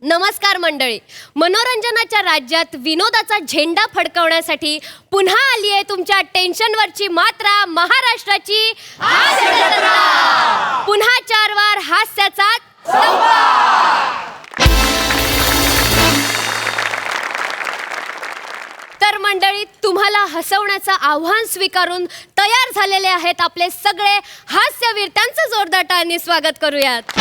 नमस्कार मंडळी. मनोरंजनाच्या राज्यात विनोदाचा झेंडा फडकवण्यासाठी पुन्हा आली आहे तुमच्या टेन्शनवरची मात्रा, महाराष्ट्राची हास्य जत्रा. पुन्हा 4 वार हास्याचा तर मंडळी, तुम्हाला हसवण्याचं आव्हान स्वीकारून तयार झालेले आहेत आपले सगळे हास्यवीर. त्यांचं जोरदार टाळ्यांनी स्वागत करूयात.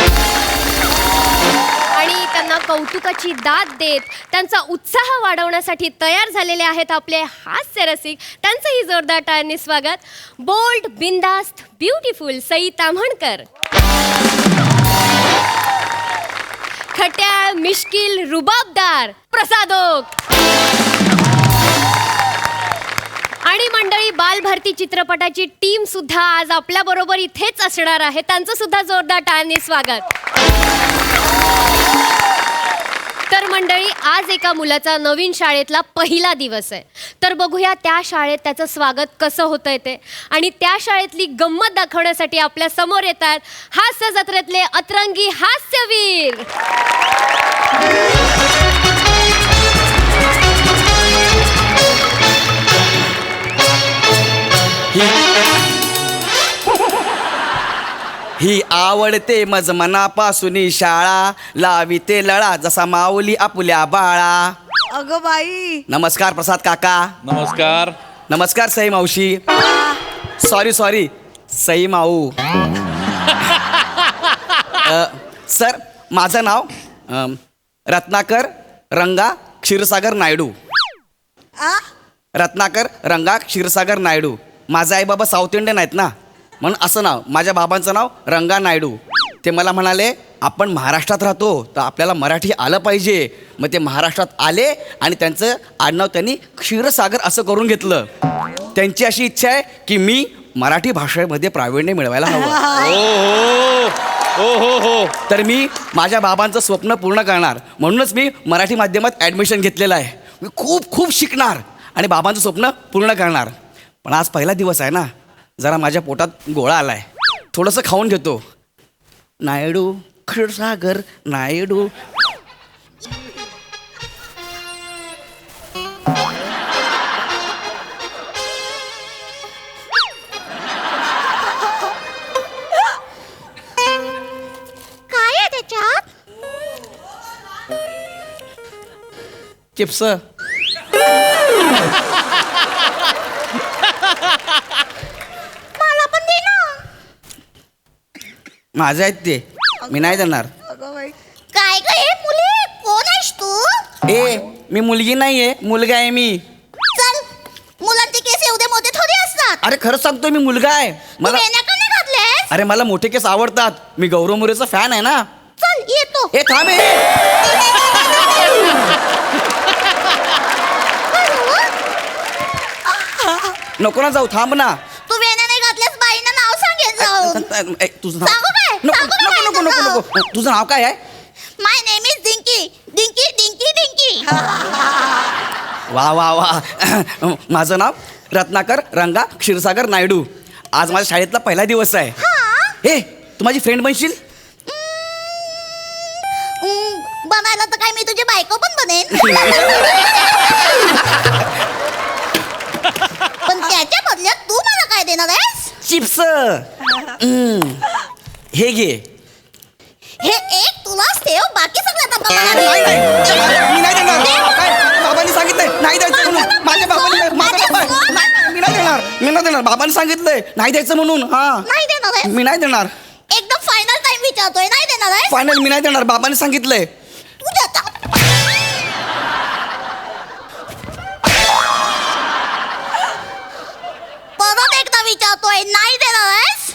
आणि त्यांना कौतुकाची दाद देत त्यांचा उत्साह वाढवण्यासाठी तयार झालेले आहेत आपले हास्य रसिक. त्यांचंही जोरदार टाळ्यांनी स्वागत. बोल्ड, बिंदास्त, ब्युटिफुल सई ताम्हणकर. खट्याळ, मिश्किल, रुबाबदार प्रसाद ओक. आणि मंडळी, बालभारती चित्रपटाची टीम सुद्धा आज आपल्या बरोबर इथेच असणार आहे. त्यांचं सुद्धा जोरदार टाळ्यांनी स्वागत. तर मंडळी, आज एका मुलाचा नवीन शाळेतला पहिला दिवस आहे. तर बघूया त्या शाळेत त्याचं स्वागत कसं होतंय ते. आणि त्या शाळेतली गंमत दाखवण्यासाठी आपल्या समोर येतात हास्य जत्रेतले अतरंगी हास्यवीर. ही आवडते मज मनापासून शाळा, लाविते लळा जसा माऊली आपुल्या बाळा. अगं बाई. नमस्कार प्रसाद काका. नमस्कार. नमस्कार सई मावशी. सॉरी सई माऊ. सर, माझं नाव रत्नाकर रंगा क्षीरसागर नायडू. रत्नाकर रंगा क्षीरसागर नायडू. माझे आई बाबा साऊथ इंडियन आहेत ना, म्हणून असं नाव. माझ्या बाबांचं नाव रंगा नायडू. ते मला म्हणाले आपण महाराष्ट्रात राहतो तर आपल्याला मराठी आलं पाहिजे. मग ते महाराष्ट्रात आले आणि त्यांचं आडनाव त्यांनी क्षीरसागर असं करून घेतलं. त्यांची अशी इच्छा आहे की मी मराठी भाषेमध्ये प्रावीण्य मिळवायला हवं. हो. तर मी माझ्या बाबांचं स्वप्न पूर्ण करणार म्हणूनच मी मराठी माध्यमात ॲडमिशन घेतलेलं आहे. मी खूप शिकणार आणि बाबांचं स्वप्न पूर्ण करणार. पण आज पहिला दिवस आहे ना, जरा माझ्या पोटात गोळा आलाय. थोडंसं खाऊन घेतो. नायडू क्षीरसागर नायडू. काय आहे त्याच्यात? चिप्स. मला पण दे ना. माझे आहेत ते, मी नाही देणार. अगं बाई. काय ग हे मुली, कोण आहेस तू? ए, मी मुलगी नाहीये, मुलगा आहे मी. चल, मुलांचे केस एवढे मोठे थोडी असतात. अरे खरंच सांगतोय, मी मुलगा आहे. तू वेण्या का नाही घातलेस? अरे मला मोठे केस आवडतात. मी गौरव मोरेचा फॅन आहे ना. चल येतो. ए थांब. नको ना जाऊ, थांब ना. तू वेण्या नाही घातल्यास बाईंना नाव सांगेल जाऊन. तुझं नाव सांगू काय? नको. नको. तुझं नाव काय आहे? My name is Dinky. Dinky Dinky Dinky. वा. माझं नाव रत्नाकर रंगा क्षीरसागर नायडू. आज माझ्या शाळेतला पहिला दिवस आहे. ए, तू माझी फ्रेंड बनशील? बनायला तर काय मी तुझी बायको पण बनेन. पण त्याच्या बदल्यात तू मला काय देणार आहेस? चिप्स. हे घे. हे एक तुलाच ठेव, बाकी सगळं मी नाही देणार. काय? बाबांनी सांगितलंय नाही द्यायचं म्हणून. माझ्या बाबांनी मी नाही देणार. बाबांनी सांगितलंय नाही द्यायचं म्हणून. नाही देणार आहे. मी नाही देणार. एकदम फायनल टाइम विचारतोय, नाही देणार आहे. फायनल मी नाही देणार. बाबांनी सांगितलंय. तू देता. परत एकदा विचारतोय, नाही देणार आहेस?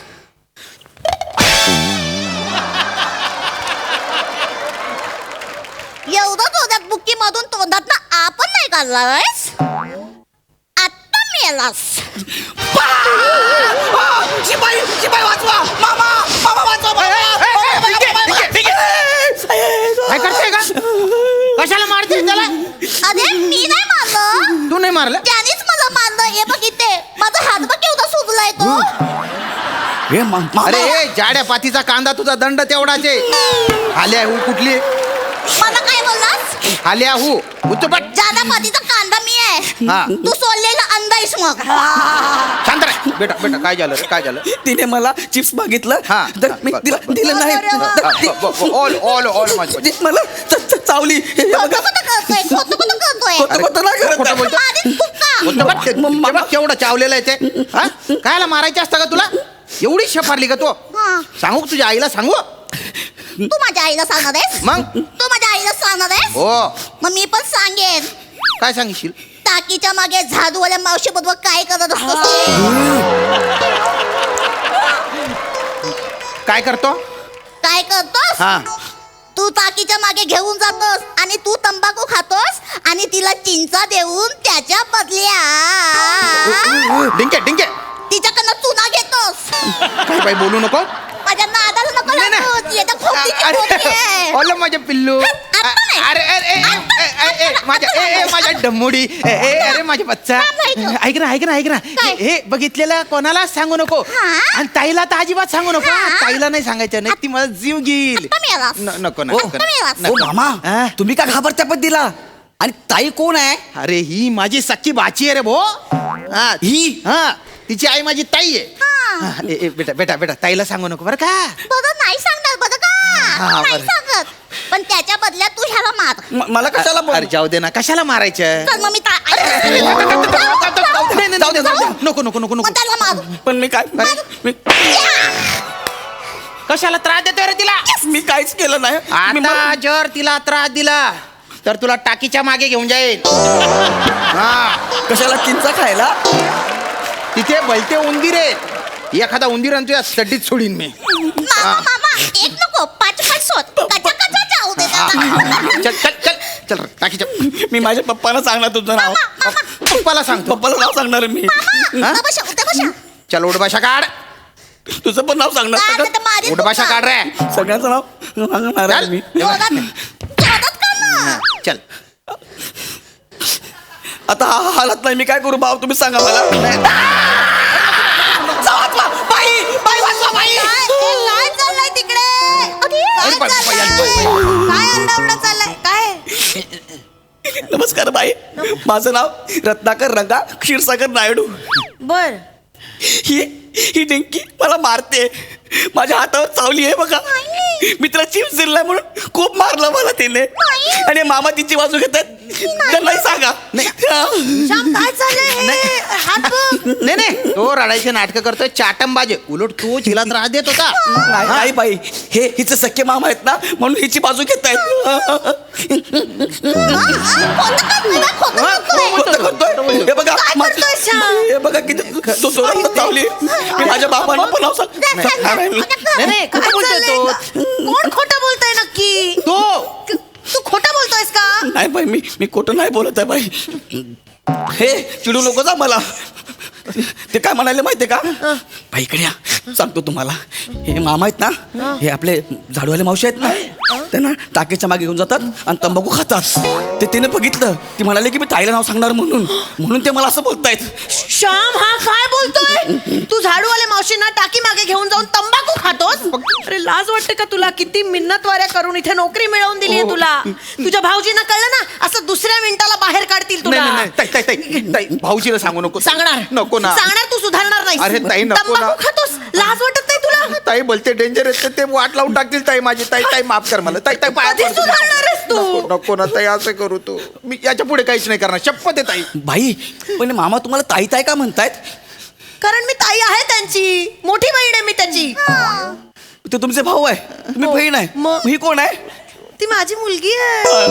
एवढं तोंडात बुक्की मधून तोंडात ना आपण नाही काढणार आहेस? आत्ता मेलास. शिपाई वाचवा. मामा वाचवा. काय करते का? कशाला मारते त्याला? अरे मी नाही मारलं. तू नाही मारलं? त्यानेच मला मारलं. हे बघ इथे माझा हात बघ केवढा सुजलाय तो. अरे जाड्या पातीचा कांदा, तुझा दंड तेवढाच आहे. आल्या कुठली? मला काय आल्या हू उच्चपट ज्यादा पतीचा कांदा मी आहे हा. तू सोडलेला अंदा आहेस मग शांत रे बेटा बेटा काय झालं रे काय झालं तिने मला चिप्स मागितलं हा. तर मी तिला दिलं नाही ऑल ऑल ऑल माझं ती मला चावली हे बघा. खोटं करतोय खोटं करतोय खोटं नाही करत. खोटं बोलतो. मारीन खूप का उच्चपट ते बघ केवढं चावलेलं आहे ते हा कायला मारायचं असतं का तुला एवढी शफारली का तू हा. सांगू का तुझ्या आईला सांगू तू माझ्या आईला सांगणार आहेस मग तू माझ्या आईला सांगणार आहेस हो मग मी पण सांगेन काय सांगशील टाकीच्या मागे झाडूवाल्या मावशी बरोबर काय करत असतो काय करतो काय करतोस हा तू टाकीच्या मागे घेऊन जातोस आणि तू तंबाखू खातोस आणि तिला चिंचा देऊन त्याच्या बदल्या डिंके डिंके तिच्याकडनं चुना घेतोस काय बाई बोलू नको माझ्या नादाला नको नाही, नाही. लागू. ती आता खोपडीची खोपडी आहे. ओलं माझे पिल्लू आता नाही. अरे अरे माझ्या डम्मुडी अरे माझे बच्चा थांब ऐक ना ऐक ना ऐक ना काय? हे बघितलेलं कोणाला सांगू नको हा? आणि ताईला तर अजिबात सांगू नको हा? ताईला नाही सांगायचं नाही ती मला जीव घेईल आता मिळालास. नको ना आता मिळालास. ओ मामा हा? तुम्ही का घाबरत्या पद्धतीला आणि ताई कोण आहे अरे ही माझी सख्खी बाची आहे रे भो हा ही हा तिची आई माझी ताई आहे हा. हा, बेटा बेटा बेटा ताईला सांगू नको बरं का बरं नाही सांगणार बरं का हा, नाही बरं. सांगत पण त्याच्या बदल्यात तू ह्याला मार मला कशाला अरे जाऊ दे ना कशाला मारायचं तर मग मी नाही, नाही, जाऊ दे, जाऊ दे. नको नको नको मग नको त्याला मार पण मी काय मी- कशाला त्रास देतोय रे तिला मी काहीच केलं नाही मी आता जर तिला त्रास दिला तर तुला टाकीच्या मागे घेऊन जाईल हा कशाला चिंचा खायला तिथे भलते उंदीर आहे एखादा उंदीर आणि तुझ्या चड्डीत सोडीन मी मामा मामा एक नको पाच पाच सोड कचा कचा जाऊ दे त्याला. चल चल चल चल टाकीच्या मी माझ्या पप्पाला सांगणार तुझं नाव पप्पाला सांगतो पप्पाला नाव सांगणार मी हा? उठा बशा उठा बशा चल उडभाषा काढ तुझं पण नाव सांगणार काय सगळं- तर मारीन उडभाषा तुला. काढ रे सगळ्यांचं नाव सांगणार आहे चल. मी जोरात जोरात कर ना. चल आता हा हालत नाही मी काय करू भाऊ तुम्ही सांगा मला बाई बाई वाचवा बाई काय चाललंय तिकडे अरे बाई, बाई, बाई. काय अंडावडा चाललाय काय नमस्कार बाई माझं नाव रत्नाकर रंगा क्षीरसागर नायडू बर ही डिंकी मला मारते माझ्या हातावर चावली आहे बघा मी तिला चिप्स दिलाय म्हणून खूप मारलं मला तिने आणि मामा तिची बाजू घेतात तर नाही सांगा श्याम काय चाललंय हात बघ. नाही नाही तो रडायचे नाटकं करतोय चाटंबाजे उलट तो तिला त्रास देत होता नाही नाही बाई हे हिचे सख्खे मामा आहेत ना म्हणून हिची बाजू घेत हे बघा काय माझी- करतोय श्याम? हे बघा किती जोरात चावली मी माझ्या बाबांना पण नाव सांगणार आहे मी. नाही नाही काय कुठं बोलतोय चाललंय? तो कोण खोटं बोलतोय नक्की तो तू खोटं बोलतोयस का नाही बाई मी खोटं नाही बोलत आहे बाई हे चिडू नको जा मला ते काय म्हणाले माहितीये का बाई इकडे या सांगतो तुम्हाला हे मामा आहेत ना हे आपले झाडूवाले मावशी आहेत ना त्यांना टाकीच्या मागे घेऊन जातात आणि तंबाखू खातात ते तिने बघितलं ती म्हणाले की मी ताईला नाव सांगणार म्हणून ते मला असं बोलतायत श्याम हा काय बोलतोय तू झाडूवाले मावशींना टाकी मागे घेऊन जाऊन तंबाखू खातोस अरे लाज वाटते का तुला किती मिन्नतवाऱ्या करून इथे नोकरी मिळवून दिली आहे तुला तुझ्या भाऊजींना कळलं ना असं दुसऱ्या मिनिटाला बाहेर काढतील नाही तुला नाही नाही ताई, ताई, ताई, ताई, भाऊजीला सांगू नको सांगणार नको ना सांगणार तू सुधारणार नाही अरे ताई, नको ना. तंबाखू खातोस लाज वाटत नाही तुला ताई बोलते डेंजर आहे ते वाट लावून टाकतील ताई माझी ताई ताई माफ कर मला ताई ताई पाया कधी पडतो. सुधारणार आहेस तू? नको, नको ना ताई असं करू तू मी याच्या पुढे काहीच नाही करणार शपथ आहे ताई बाई पण मामा तुम्हाला ताई ताई का म्हणतायत कारण मी ताई आहे त्यांची मोठी बहीण आहे मी त्याची ते तुमचे भाऊ आहे तुम्ही बहीण आहे मग- ही कोण आहे ती माझी मुलगी आहे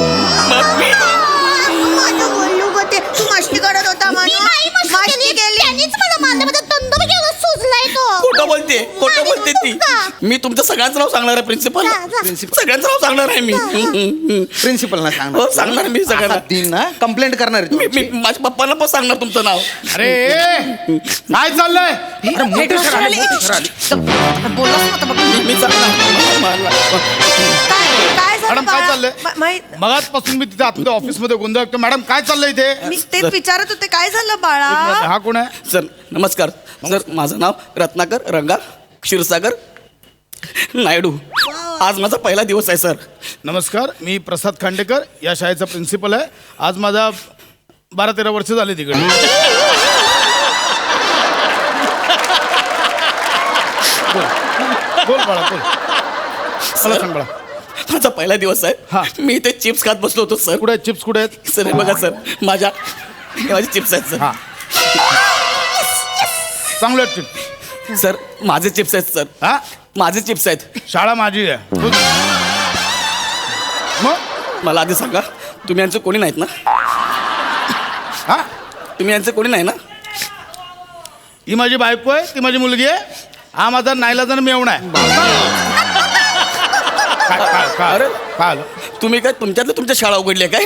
मग मी माझं बोलू ग ते तू मस्ती करत होता मी नाही म्हणून मस्ती केली त्यांनीच मला मारलं माझा तंदूर घेऊन सुजलाय तो खोटं बोलते खोटं नाही, बोलते ती नको का? मी तुमचं सगळ्यांचं नाव सांगणार आहे प्रिन्सिपल जा, जा. सगळ्यांचं नाव सांगणार आहे मी प्रिन्सिपलना हो, सांगणार मी सगळ्यांना. दिन ना कंप्लेंट करणार आहे मी तू. मी माझ्या पप्पांना पण सांगणार तुमचं नाव अरे काय चाललंय अरे, मोठे सर आले, मोठे सर आले. बोललास ना आता बघ. मी सांगणार काय झालं मॅडम, काय बाळा? चाललंय? माहित मगाचपासून मी तिथे आतमध्ये ऑफिसमध्ये गोंधळ करतो. मॅडम काय चाललंय इथे मी तेच विचारत होते काय झालं बाळा हा कोण आहे सर नमस्कार सर माझं नाव रत्नाकर रंगा क्षीरसागर नायडू आज माझा पहिला दिवस आहे सर. नमस्कार, मी प्रसाद खांडेकर, या शाळेचा प्रिन्सिपल आहे. आज माझा 12-13 वर्ष झाले तिकडे. बोल बाळा, बोल. मला सांग बाळा, माझा पहिला दिवस हा. आहे. मी इथे चिप्स खात बसलो होतो सर. कुठे आहेत चिप्स, कुठे आहेत? सर हे बघा सर, हे माझे चिप्स आहेत हा, चांगले आहेत चिप्स. सर. सर माझे चिप्स आहेत सर, हा, माझे चिप्स आहेत. शाळा माझी आहे. मग मला आधी सांगा, तुम्ही यांचं कोणी नाहीत ना? हा, तुम्ही यांचं कोणी नाही ना? ही माझी बायको आहे, ती माझी मुलगी आहे. हा माझा नाईलाजान मेवणा आहे. काय अरे. आलं? तुम्ही काय तुमच्या शाळा उघडली आहे काय?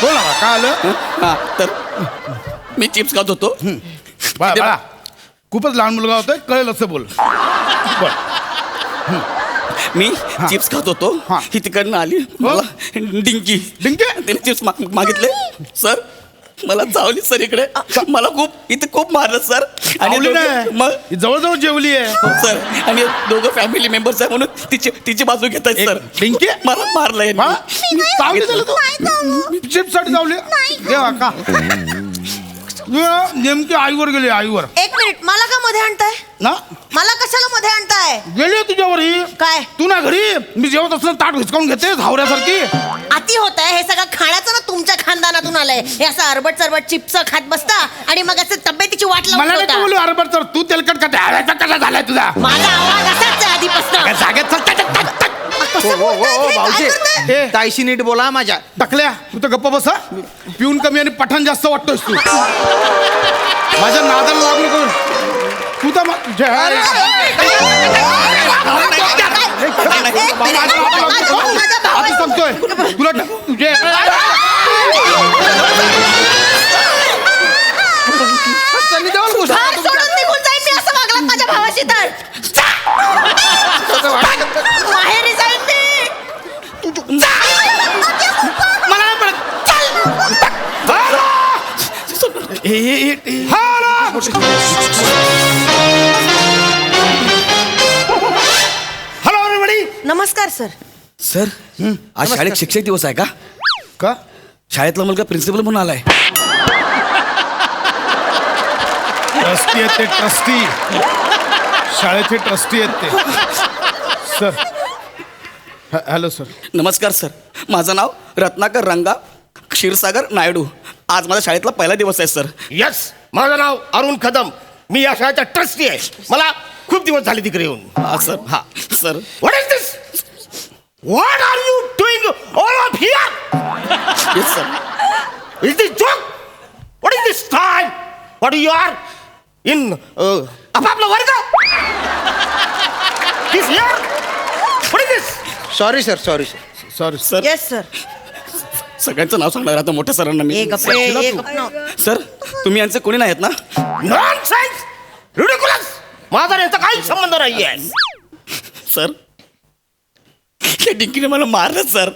बोल ना, काय आलं? हा, तर मी चिप्स खात होतो. बाळा बाळा, खूपच लहान मुलगा होतोय, कळेल असं बोल. बोल. मी चिप्स खात होतो. हा. ही तिकडनं आली, मला डिंकी डिंकी? तिने चिप्स मागितले सर. मला चावली सर इकडे. मला इथे खूप मारलं सर. आवली दोघं- नाही. मग ही जवळजवळ जेवली आहे. सर, आणि दोघं फॅमिली मेंबर्स आहे म्हणून तिची बाजू घेत आहेत सर. डिंकी? मला मारलंय. हा? चावली त्याला तू? चिप्ससाठी चावली? देवा का? नेमकी आईवर गेली, आईवर. एक मिनिट, मला का मध्ये आणताय? ना मला कशाला मध्ये आणताय? गेली तुझ्यावर ही. काय तू ना घरी मी जेवत असताना ताट हिसकावून घेते हावऱ्यासारखी. अति होत आहे हे सगळं खाण्याचं ना, तुमच्या खानदानातून आलंय. हे असं अरबट चरबट चिप्स खात बसता आणि मग असं तब्येतीची वाट मला लावून नाही ठेवता. बोलू अरे बरं, तर तू तेलकट का त्याचा कसा झालाय तुझा? माझा आवाज असाच आहे आधीपासून. जागेत चल, चल, चल, चल. भाऊजी ए, ताईशी नीट बोला माझ्या. टाकल्या तू तर गप्पा बसा. पिऊन कमी आणि पठाण जास्त वाटतोस तू. माझ्या नादाला लागलो करून तू तर आधी सांगतोय तुला तुझे हात सोडून निघून जाईन मी असं वागलात माझ्या भावाशी तर. माहेरी जाईन मी. मला नाही पडत. Hello everybody. नमस्कार सर. सर, आज शाळेत शिक्षक दिवस आहे का? का शाळेतला मुलगा प्रिन्सिपल म्हणून आलाय. ट्रस्टी आहेत ते, ट्रस्टी. शाळेचे ट्रस्टी आहेत ते. Sir hello sir. नमस्कार सर, माझं नाव रत्नाकर रंगा क्षीरसागर नायडू. आज माझ्या शाळेतला पहिला दिवस आहे सर. यस, माझं नाव अरुण कदम. मी या शाळेचा ट्रस्टी आहे. मला खूप दिवस झाले तिकडे येऊन. हा सर. हा sir. What is this? What are you doing all of here? Yes sir. Is this joke? What is this time? What you are in आपापला वर्ग? This here? What is this? Sorry sir, sorry sir. Sorry sir, yes sir. सगळ्यांचं नाव सांगणार आता मोठ्या सरांना मी. Sir, तुम्ही यांचे कोणी नाहीत ना? Nonsense, ridiculous. माझा यांचा काही संबंध नाहीये. सर, त्या डिंकीने मला मारलं सर.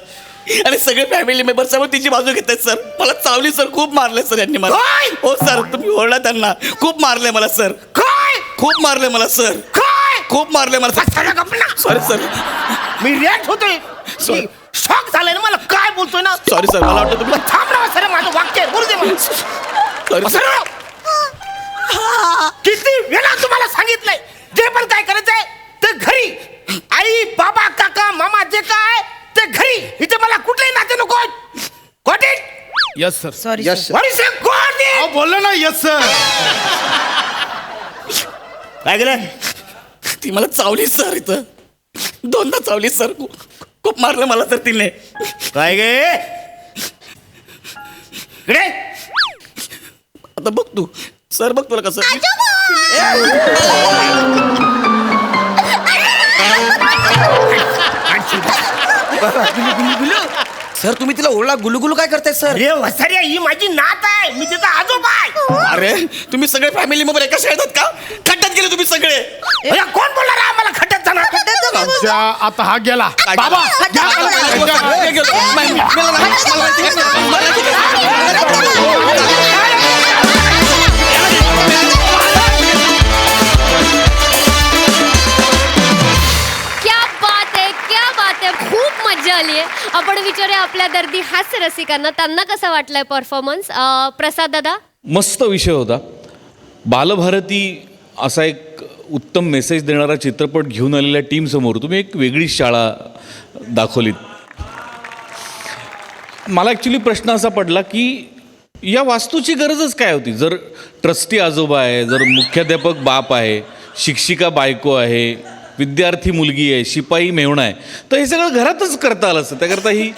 आणि सगळे फॅमिली मेंबर्स आहे तिची बाजू घेत आहेत सर. मला चावली सर, खूप मारले सर यांनी मला. काय? हो सर, तुम्ही ओरडा त्यांना. खूप मारले मला सर. काय? खूप मारले मला सर. काय? खूप मारले मला सगळ्या गप्पा. Sorry sir. मी रिॲक्ट होतोय. Sorry. शॉक झालाय ना मला. काय बोलतोय ना? सॉरी सर, मला वाटतं तुम्ही थांब ना सर, माझं वाक्य आहे. बोलू दे मला. Sorry sir. सर, किती वेळा तुम्हाला सांगितलंय, जे पण काय करायचंय ते घरी. आई बाबा काका मामा जे काय ते घरी. इथे मला कुठलेही नाते नको. Got it? Yes sir. Sorry yes sir. What is got it? अहो बोललो ना यस सर. काय केलं? ती मला चावली सर. इथं 2दा चावली सर. खूप मारलं मला सर तिने. काय गे इकडे? आता बघ तू सर, बघ तुला कसं. सर, तुम्ही तिला ओरडा गुलुगुलू काय करताय सर? अरे वसाऱ्या, ही माझी नात आहे. मी तिचा आजोबा आहे. अरे, तुम्ही सगळे फॅमिली मेंबर एका शाळेत आहात का? खड्ड्यात गेले तुम्ही सगळे. अरे, कोण बोलणार आहे आम्हाला खड्ड्यात जाणार? आमच्या आता हा गेला. काय बाबा गेला? घ्या त्याला. हे गेलो. मला माहिती आहे. मला माहिती आहे. क्या बात है, आपल्या दर्दी हास्य रसिकांना त्यांना कसं वाटलंय परफॉर्मन्स? प्रसाद दादा. मस्त विषय होता. बालभारती असा एक उत्तम मेसेज देणारा चित्रपट घेऊन आलेल्या टीमसमोर तुम्ही एक वेगळी शाळा दाखवलीत. मला ॲक्च्युली प्रश्न असा पडला की या वास्तूची गरजच काय होती? जर ट्रस्टी आजोबा आहे, जर मुख्याध्यापक बाप आहे, शिक्षिका बायको आहे, विद्यार्थी मुलगी आहे, शिपाई मेहुणा आहे, तर हे सगळं घरातच करता आलं असतं. त्याकरता ही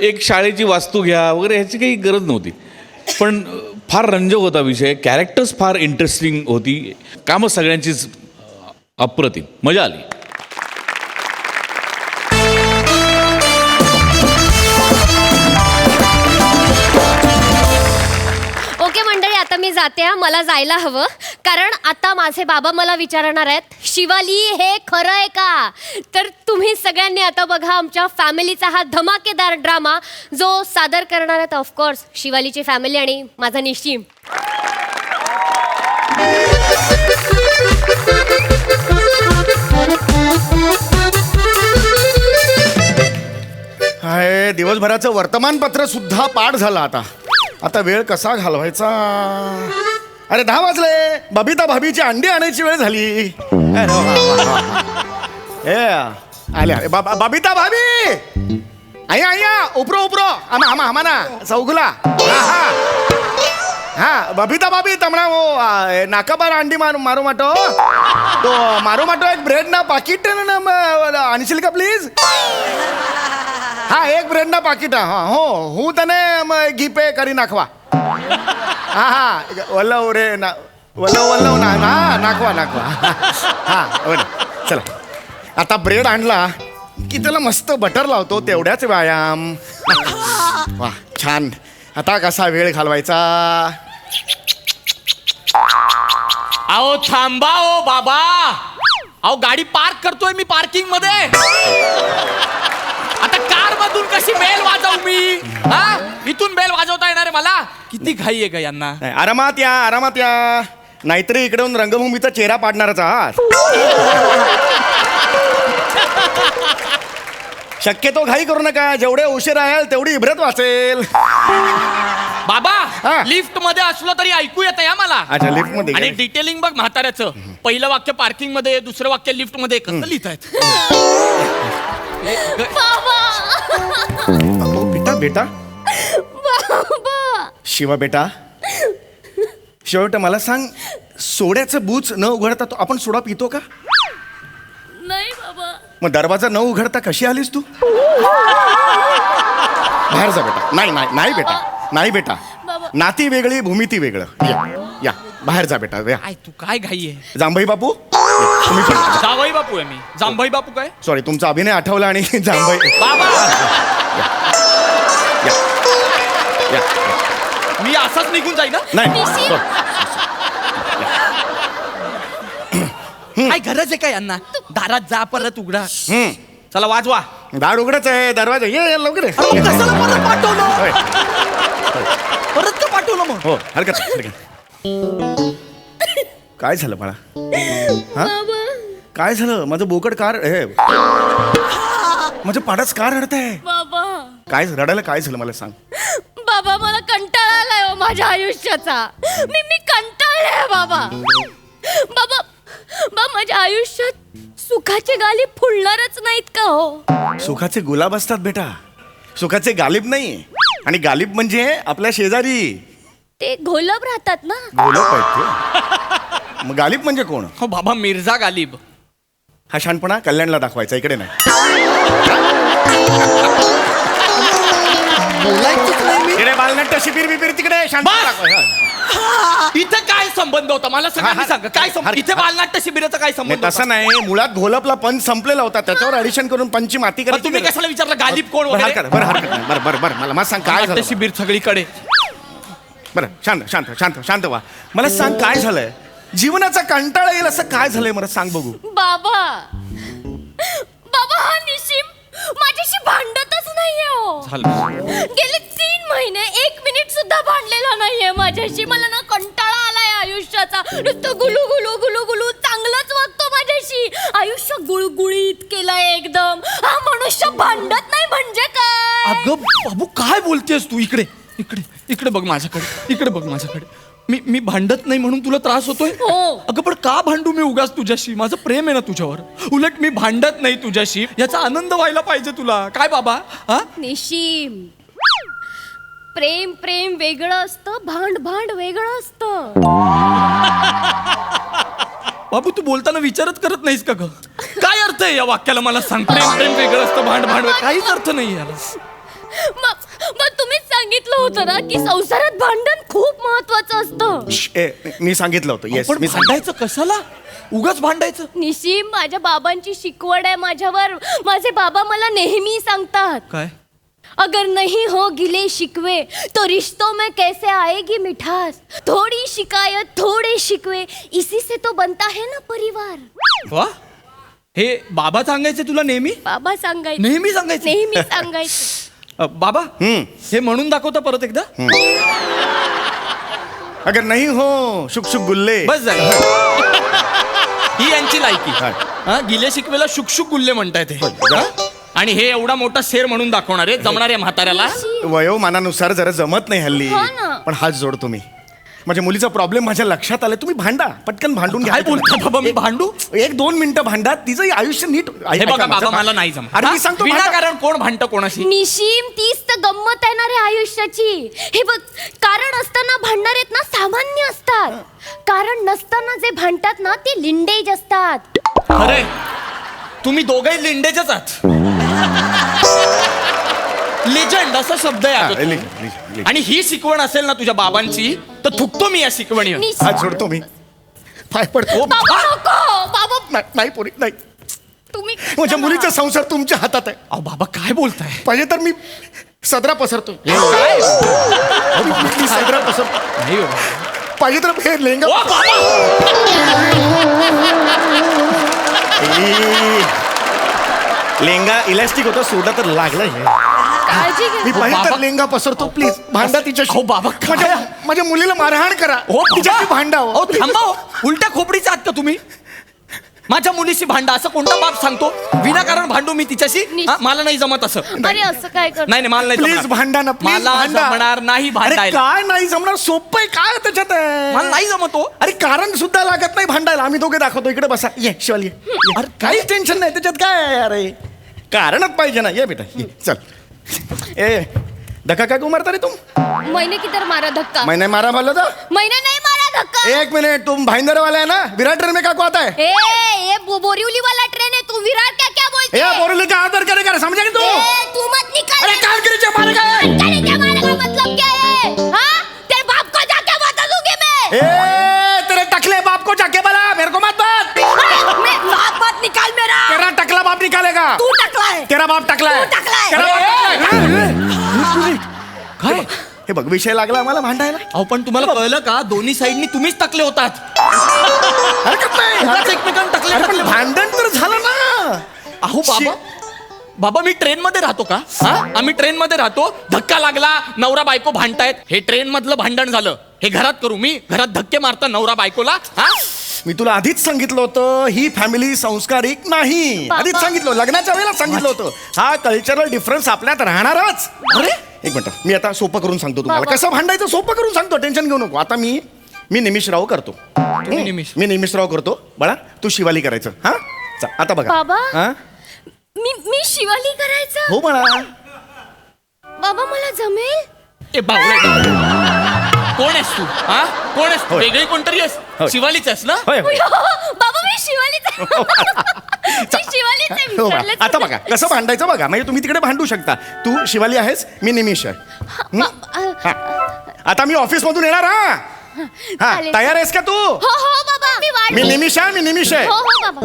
एक शाळेची वास्तू घ्या वगैरे ह्याची काही गरज नव्हती. पण फार रंजक होता विषय, कॅरेक्टर्स फार इंटरेस्टिंग होती, कामं सगळ्यांचीच अप्रतिम, मजा आली. ओके मंडळी, आता मी जाते हा. मला जायला हवं, कारण आता माझे बाबा मला विचारणार आहेत, शिवाली हे खरं आहे का? तर तुम्ही सगळ्यांनी आता बघा आमच्या फॅमिलीचा हा धमाकेदार ड्रामा, जो सादर करणार आहेत ऑफकोर्स शिवालीची फॅमिली आणि माझा निशिम. हाय, दिवसभराचं वर्तमानपत्र सुद्धा पाठ झालं. आता वेळ कसा घालवायचा? अरे 10 वाजले. बबिता भाभीची अंडी आणायची वेळ झाली. अरे वा, वा, वा. ए आले आले. बबिता भाभी, आया उपरो आम्हा चौगुला. हा बबिता भाभी तमणा वो नाकाबार अंडी मारू माटो तो मारू माटो एक ब्रेड ना पाकिट आणशील का प्लीज? हा एक ब्रेड ना पाकिट. हा हो हूँ तने घी पे करी नाखवा. हा वल्लव रे ना वल्लव ना नाखवा हा बरं चला. आता ब्रेड आणला की त्याला मस्त बटर लावतो, तेवढ्याच व्यायाम. वा छान. आता कसा वेळ घालवायचा? अहो थांबा ओ बाबा. अहो गाडी पार्क करतोय मी पार्किंग मध्ये. आता कार मधून कशी बेल वाजवू मी? हा इथून बेल वाजवता येणार आहे मला? किती घाई आहे का यांना? नाही, आरामात या नाहीतरी इकडे येऊन रंगभूमीचा चेहरा पाडणारच आहात. शक्यतो घाई करू नका. जेवढे उशीर राहाल तेवढी इब्रत वाचेल. बाबा हा. लिफ्ट मध्ये असलो तरी ऐकू येतं या मला. अच्छा लिफ्ट मध्ये आणि काय? डिटेलिंग बघ म्हाताऱ्याचं. पहिलं वाक्य पार्किंग मध्ये, दुसरं वाक्य लिफ्ट मध्ये. कसं लिहितायत? बेटा शिवा बेटा मला सांग, सोड्याचं बूच न उघडता तो आपण सोडा पितो का? नाही बाबा. मग दरवाजा न उघडता कशी आलीस तू? बाहेर जा बेटा. नाही बेटा नाती वेगळी भूमिती वेगळं. या बाहेर जा बेटा. या काय तू काय घाई आहे? जांभई बापू तुम्ही पण या. जावई बापू आहे मी. जांभई बापू काय? सॉरी तुमचा अभिनय आठवला आणि जांभई. बाबा या. मी असाच निघून जाईन ना? नाही काय गरज आहे का यांना? दारात जा परत उघडा. चला वाजवा. दार उघडच आहे, दरवाजा ये लवकर ये. अरे कशाला परत पाठवलं? होय. परत का पाठवलं मग? हो हरकत काय झालं बाळा? हा काय झालं? माझं बोकड कार हे माझं पाडाच कार रडत आहे. बाबा काय रडायला काय झालं मला सांग? बाबा मला कंटाळा आलाय हो माझ्या आयुष्याचा. मी कंटाळले बाबा. बाबा माझ्या आयुष्यात सुखाचे गालिब फुलणारच नाहीत का हो? सुखाचे गुलाब असतात बेटा, सुखाचे गालिब नाही. आणि गालिब म्हणजे आपल्या शेजारी ते घोलप राहतात ना. गोलप आहेत ते. मग गालिब म्हणजे कोण? हो बाबा मिर्झा गालिब. हा शहाणपणा कल्याणला दाखवायचा, इकडे नाही. बोलायचंच नाही मी. तिकडे बालनाट्य शिबिर बिबिर तिकडे शांत बस! दाखवायचा. इथं काय संबंध होता मला सगळ्यांनी सांगा. काय संबंध? इथे बालनाट्य शिबिराचा काय संबंध नाही तसं होता? नाही, मुळात घोलपला पंच संपलेला होता, त्याच्यावर ऍडिशन करून पंची माती मग करायची. तुम्ही कशाला विचारलं गालिब कोण बरं वगैरे? हरकत नाही. बरं मला मग सांग काय झालं? नाट्य शिबिर सगळीकडे. बरं शांत व्हा. मला सांग काय झालंय? जीवनाचा कंटाळा येईल असं काय झालंय मला सांग बघू. बाबा हा निशिम माझ्याशी भांडतच नाहीये हो. गेले 3 महिने 1 मिनिट सुद्धा भांडलेला नाहीये माझ्याशी. मला ना कंटाळा आलाय आयुष्याचा. नुसतं गुलू गुलू गुलू गुलू चांगलंच वागतो माझ्याशी. माझ्याशी आयुष्य गुळगुळीत केलंय एकदम. हा मनुष्य भांडत नाही म्हणजे काय? अगं बाबू काय बोलतेस तू? इकडे इकडे इकडे बघ माझ्याकडे, इकडे बघ माझ्याकडे. मी भांडत नाही म्हणून तुला त्रास होतोय? हो. अगं पण का भांडू मी उगाच तुझ्याशी? माझं प्रेम आहे ना तुझ्यावर. उलट मी भांडत नाही तुझ्याशी, याचा आनंद व्हायला पाहिजे तुला. काय बाबा? हा निशिम, प्रेम प्रेम वेगळं असतं, भांड भांड वेगळं असतं. बाबू तू बोलताना विचारच करत नाहीस का ग? काय अर्थ आहे या वाक्याला? मला सांग. प्रेम प्रेम वेगळं असतं, भांड भांड वेगळं. काहीच अर्थ नाही याला. मग तुम्हीच सांगितलं होतं ना की संसारात भांडण खूप महत्वाचं असतं. मी सांगितलं होतं. येस, पण मी सांगितलं. भांडायचं कशाला? उगाच भांडायचं? निशिम, माझ्या बाबांची शिकवण आहे माझ्यावर. माझे बाबा मला नेहमी सांगतात, काय? अगर नहीं हो गिले शिकवे तो रिश्तों में कैसे आएगी मिठास. थोड़ी शिकायत थोड़े शिकवे इसी से तो बनता है ना परिवार. वा, हे बाबा सांगायचे तुला नेहमी? बाबा सांगायचे. नेहमी सांगायचे? नेहमी सांगायचे. बाबा हे म्हणून दाखवता परत एकदा. अगर नाही हो शुक शुक गुल्ले. बस झालं. ही यांची लायकी. हा, गिले शिकवेला शुकशुक गुल्ले म्हणतायत हे. हा? आणि हे एवढा मोठा शेर म्हणून दाखवणार आहे जमणाऱ्या म्हाताऱ्याला. वयोमानानुसार जरा जमत नाही हल्ली. हो ना. पण हात जोडतो मी. माझ्या मुलीचा प्रॉब्लेम माझ्या लक्षात आलाय. तुम्ही भांडा, पटकन भांडून घ्या. काय बोलता बाबा? मी भांडू? 1-2 मिनिटं भांडा, तिचं आयुष्य नीट. हे बघा बाबा, मला नाही जमत. अरे मी सांगतो भांडा. विनाकारण कोण भांडतं कोणाशी? निशिम, तीच तर गंमत आहे ना रे आयुष्याची. हे बघ, कारण असताना भांडणार आहेत ना सामान्य असतात. कारण नसताना जे भांडतात ना ते लिंडेज असतात. अरे तुम्ही दोघंही लिंडेचच आहात. लेजंड असा शब्द आहे अगं तो. आणि ही शिकवण असेल ना तुझ्या बाबांची तर थुकतो मी या शिकवणीवर. निशिम, हात जोडतो मी. पाय पडतो. बाबा नको. बाबा नाही पोरी, नाही. तुम्ही माझ्या मुलीचा संसार तुमच्या हातात आहे. अहो बाबा काय बोलताय? पाहिजे तर मी सदरा पसरतो. काय? मी सदरा पसरतो. नाही हो. पाहिजे तर हे लेंगा. ओ बाबा! लेंगा इलास्टिक होता, सोडा तर लागला हे. काळजी घ्या. मी पाहिजे तर बाबा. लेंगा पसरतो. प्लीज भांडा तिच्याशी. अहो बाबा, काय? माझ्या मुलीला मारहाण करा. हो तिच्याशी भांडा. अहो थांबा हो. उलट्या खोपडीचा आहात का तुम्ही? माझ्या मुलीशी भांडा असं कोणता बाप सांगतो? विनाकारण भांडू मी तिच्याशी? हा, मला नाही जमत असं. अरे असं काय कर. नाही नाही, मला नाही प्लीज जमणार. भांडा ना, प्लीज मला भांडा. जमणार नाही अरे भांडायला. काय नाही जमणार? सोपं आहे. काय त्याच्यात आहे? मला नाही जमत हो. अरे कारण सुद्धा लागत नाही भांडायला. आम्ही दोघे दाखवतो. इकडे बसा. ये शिवाली ये. अरे काहीच टेन्शन नाही त्याच्यात. काय आहे अरे? कारणच पाहिजे ना. ये बेटा ये. चल. ए धक्का काय मारता रे तुम? मैंने किधर मारा धक्का? मैंने मारा बोला था. मैंने नहीं मारा धक्का. 1 मिनट. तुम भाईंदर वाला है ना? विराट ट्रेन में क्या आता है? ये बोरीवली वाला ट्रेन है. तू विराट क्या बोलते ए है? बोरली का आदर करेगा समझा कि तू? तू मत निकाल. अरे कालगिरीचे मारे काय? कालगिरीचे मारे का मतलब क्या है? हाँ? तेरे बाप को जाके बता दूंगी मैं. ए तेरे टकले बाप को जाके बोला. मेरे को मत बात. मैं बाप मत निकाल मेरा. तेरा टकला बाप निकालेगा. तू टकला है. तेरा बाप टकला है. तू टकला है. तेरा बाप टकला है. काय? हे बघ विषय लागला आम्हाला भांडायला. अहो पण तुम्हाला कळलं का? दोन्ही साईडनी तुम्हीच टाकले होतात. हरकत नाही. उगाच एकमेकांना टाकले अरे पण टाकले. भांडण तर झालं ना. अहो बाबा, बाबा मी ट्रेन मध्ये राहतो का? हा, आम्ही ट्रेन मध्ये राहतो. धक्का लागला, नवरा बायको भांडतायत. हे ट्रेन मधलं भांडण झालं. हे घरात करू मी? घरात धक्के मारता नवरा बायकोला? हा, मी तुला आधीच सांगितलं होतं ही फॅमिली संस्कारिक नाही. बाबा. आधीच सांगितलं, लग्नाच्या वेळेला सांगितलं होतं. हा कल्चरल डिफरन्स आपल्यात राहणारच. अरे एक मिनिट, मी आता सोपं करून सांगतो तुम्हाला. बाबा. कसं भांडायचं सोपं करून सांगतो. टेन्शन घेऊ नको. आता मी निमिषराव करतो. निमिष. मी निमिषराव करतो. बाळा तू शिवाली करायचं. हा आता बघा. बाबा. हा मी शिवाली करायचं. हो बाळा. बाबा मला जमेल. ए बावळे, कोण आहेस तू? हा, कोण आहेस तू? होय. वेगळी कोणतरी आहेस? होय. शिवालीच आहेस ना? होय होय. बाबा मी शिवालीच आहे. मी शिवालीच आहे. हो बाळा. विसरलेच आता होते. बघा कसं भांडायचं बघा. म्हणजे तुम्ही तिकडे भांडू शकता. तू शिवाली आहेस, मी निमिष आहे. हा. आता मी ऑफिस मधून येणार. हा हा चालेल. तयार आहेस का तू? हो हो बाबा मी वाट मी निमिष आहे. मी निमिष आहे. हो हो बाबा.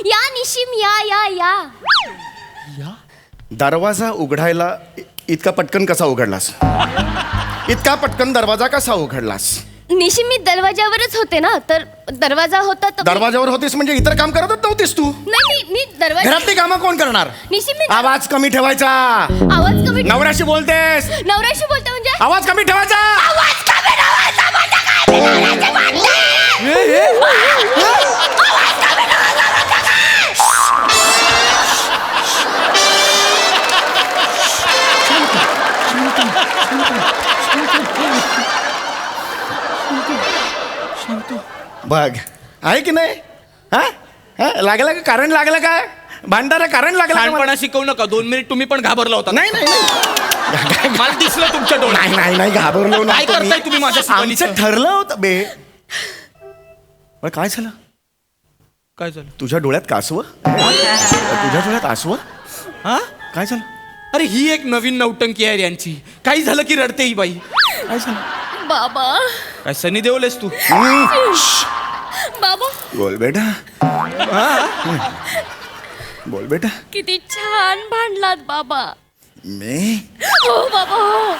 या निशिम या. दरवाजा उघडायला इतका पटकन कसा उघडलास? इतका पटकन दरवाजा कसा उघडलास? निशिम मी दरवाजावरच होते ना, तर दरवाजा होता तर दरवाजावर होतीस म्हणजे इतर काम करतच नव्हतीस तू? नाही मी दरवाजा. घरातली कामं कोण करणार? निशिम मी आवाज कमी ठेवायचा. आवाज कमी. नवऱ्याशी बोलतेस, नवऱ्याशी बोलते म्हणजे आवाज कमी ठेवायचा. आवाज कमी बघ आहे की नाही हा हा? लागलं का कारण लागलं काय भांडारा कारण लागलं का मला? लहानपणा शिकवू नका 2 मिनिट तुम्ही पण घाबरला होता नाही नाही नाही मला दिसलं तुमच्या डोळ्यात नाही नाही नाही घाबरलो काय नव्हतो मी. करताय तुम्ही माझ्या शिकवणीचं? आमचं ठरलं होतं बे बरं, काय झालं काय झालं तुझ्या डोळ्यात कासव तुझ्या डोळ्यात आसव हा काय झालं अरे ही एक नवीन नौटंकी आहे यांची काही झालं की रडते ही बाई काय झालं बाबा काय सनी देवलेस तू बाबा बोल बेटा बोल बेटा किती छान भांडलात बाबा. मी हो बाबा हो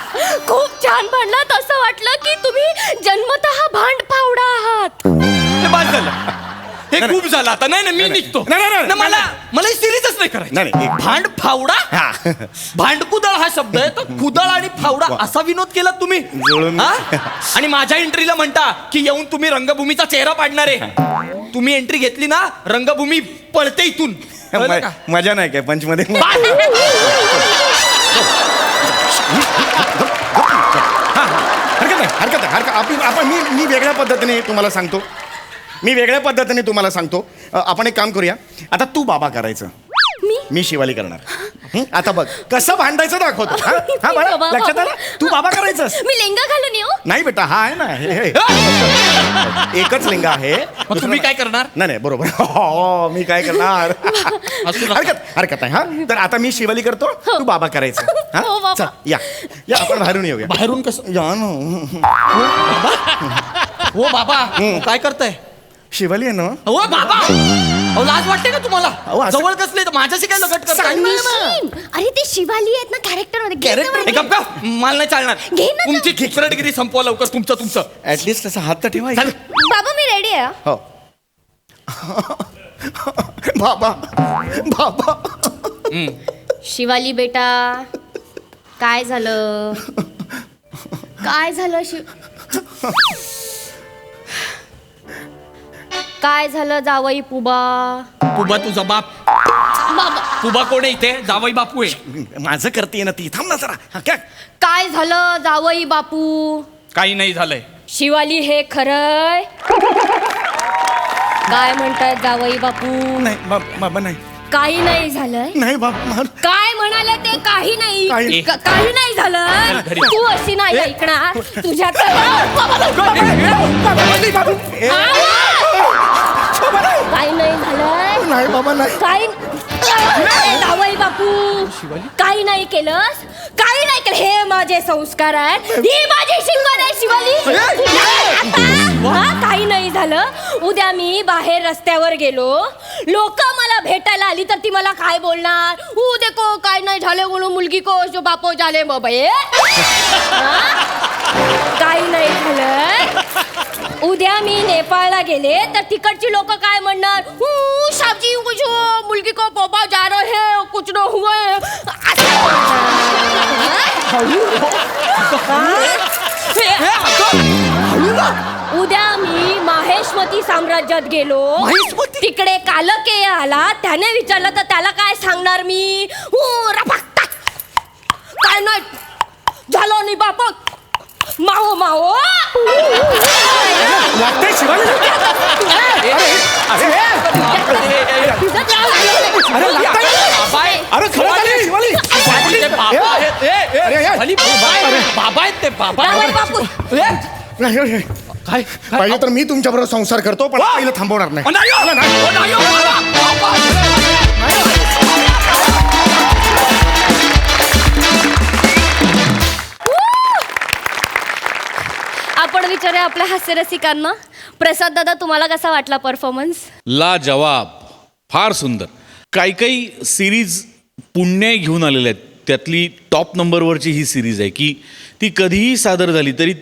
खूप छान भांडलात. असं वाटलं की तुम्ही जन्मतः भांड फावडा आहात. हे बाद झालं हे खूप झालं आता नाही नाही मी निघतो नाही, नाही, नाही, ना, मला नाही. मला सिरीजच नाही करायची नाही, नाही, एक- भांड फावडा हा. भांडकुदळ हा शब्द आहे तर कुदळ आणि फावडा असा विनोद केला तुम्ही जुळून. हा? आणि माझ्या एंट्रीला म्हणता की येऊन तुम्ही रंगभूमीचा चेहरा पाडणार आहे तुम्ही एंट्री घेतली ना रंगभूमी पळते इथून कळलं का? मजा नाही काय पंचमध्ये बाद. हरकत आहे आपण मी वेगळ्या पद्धतीने तुम्हाला सांगतो आपण एक काम करूया आता तू बाबा करायचं मी शिवाली करणार आता बघ कसं भांडायचं दाखवतो हा? हा बाळा बाबा, लक्षात बाबा. आलं तू बाबा करायचंस मी लेंगा घालून येऊ. नाही बेटा हा आहे ना हे एकच लिंग आहे मग तुम्ही काय करणार नाही नाही बरोबर हो मी काय करणार असू नका. हरकत आहे हा तर आता मी शिवाली करतो तू बाबा करायचं हा? हो, बाबा. चल, या आपण बाहेरून येऊया बाहेरून कसं या ना हो बाबा काय करताय शिवाली आहे ना हो बाबा अहो लाज वाटते का तुम्हाला अहो, असं- जवळ कसले तर माझ्याशी काय लगट करताय निशिम, अरे ते शिवाली आहेत ना कॅरेक्टर मध्ये. घे ना Character? बरं. हे गप्प का? मला नाही चालणार घे ना तुमची खिचरटगिरी संपवा लवकर तुमचं ऍटलिस्ट तसा हात तर ठेवा चल. बाबा मी रेडी आहे. हो बाबा बाबा शिवाली बेटा काय झालं काय झालं जावई पुबा. पुबा तुझा बाप बाबा पुबा कोण आहे इथे जावई बापू आहे माझं करते ना ती थांब ना जरा हा, काय काय झालं जावई बापू. काही नाही झालंय शिवाली हे खरंय. काय म्हणतायत जावई बापू. नाही बाबा नाही काही नाही झालंय. नाही बाबा काय म्हणाले ते काही नाही. काही- काही नाही झालं. घरी. तू अशी नाही ऐकणार तुझ्या काही नाही झालंय. नाही बाबा नाही काही जावई बापू काही नाही केलंस. काही नाही केलं. हे माझे संस्कार आहेत. ही माझी शिकवण आहे शिवाली. हा, काही नाही झालं. उद्या मी बाहेर रस्त्यावर गेलो लोक मला भेटायला आली तर ती मला काय बोलणार. देखो काय नाही झाले म्हणून मुलगी को जो बापो झाले बाबा काही नाही झालं. उद्या मी नेपाळला गेले तर तिकडची लोक काय म्हणणार. शाबजी कुछ मुलगी को बाबा जा रहे है कुछ न हुआ है. उद्या मी माहेशमती साम्राज्यात गेलो तिकडे कालकेय आला त्याने विचारलं तर त्याला काय सांगणार मी. रफाकता. काय नाही झालं नाही बाप माओ माओ लागतंय शिवाली अरे लागतंय अरे खरं झालं शिवाली ते बाबा आहेत अरे, अरे. खाली बाबा आहेत ते बाबा जावई बापू नाही काय पाहिजे तर मी तुमच्या बरोबर संसार करतो पण पहिलं थांबवणार नाही नाही हो. नाही हो, बाबा. आपण विचारूया आपल्या हास्यरसिकांना. प्रसाद दादा तुम्हाला कसा वाटला परफॉर्मन्स. ला जवाब फार सुंदर. काही सिरीज पुण्य घेऊन आलेल्या आहेत त्यातली टॉप नंबरवरची ही सिरीज आहे की ती कधीही सादर झाली तरी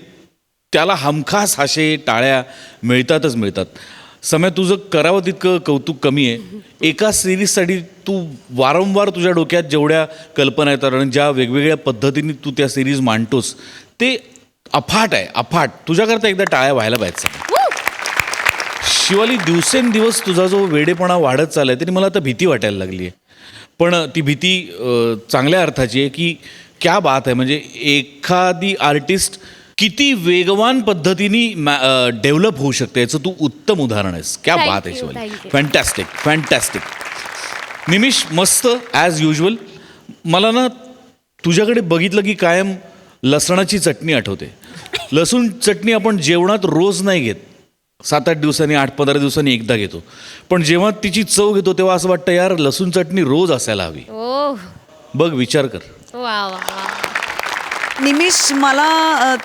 त्याला हमखास हाशे टाळ्या मिळतात. समय तुझं करावं तितकं कौतुक कमी आहे. एका सिरीजसाठी तू वारंवार तुझ्या डोक्यात जेवढ्या कल्पना येतात आणि ज्या वेगवेगळ्या पद्धतीने तू त्या सिरीज मांडतोस ते अफाट आहे, अफाट. तुझ्याकरता एकदा टाळ्या व्हायला पाहिजे. शिवाली, दिवसेंदिवस तुझा जो वेडेपणा वाढत चाललाय तरी मला आता भीती वाटायला लागली आहे. पण ती भीती चांगल्या अर्थाची आहे की क्या बात आहे. म्हणजे एखादी आर्टिस्ट किती वेगवान पद्धतीने डेव्हलप होऊ शकते याचं तू उत्तम उदाहरण आहेस. क्या Thank बात आहे you, Shivali. thank you. Fantastic, fantastic. Nimish, मस्त ॲज युजल. मला ना तुझ्याकडे बघितलं की कायम लसणाची चटणी आठवते. लसूण चटणी आपण जेवणात रोज नाही घेत, 7-8 दिवसांनी, 8-15 दिवसांनी एकदा घेतो. पण जेव्हा तिची चव घेतो तेव्हा असं वाटतं यार लसूण चटणी रोज असायला हवी. ओ बघ, विचार कर. वा वा वा. निमिष, मला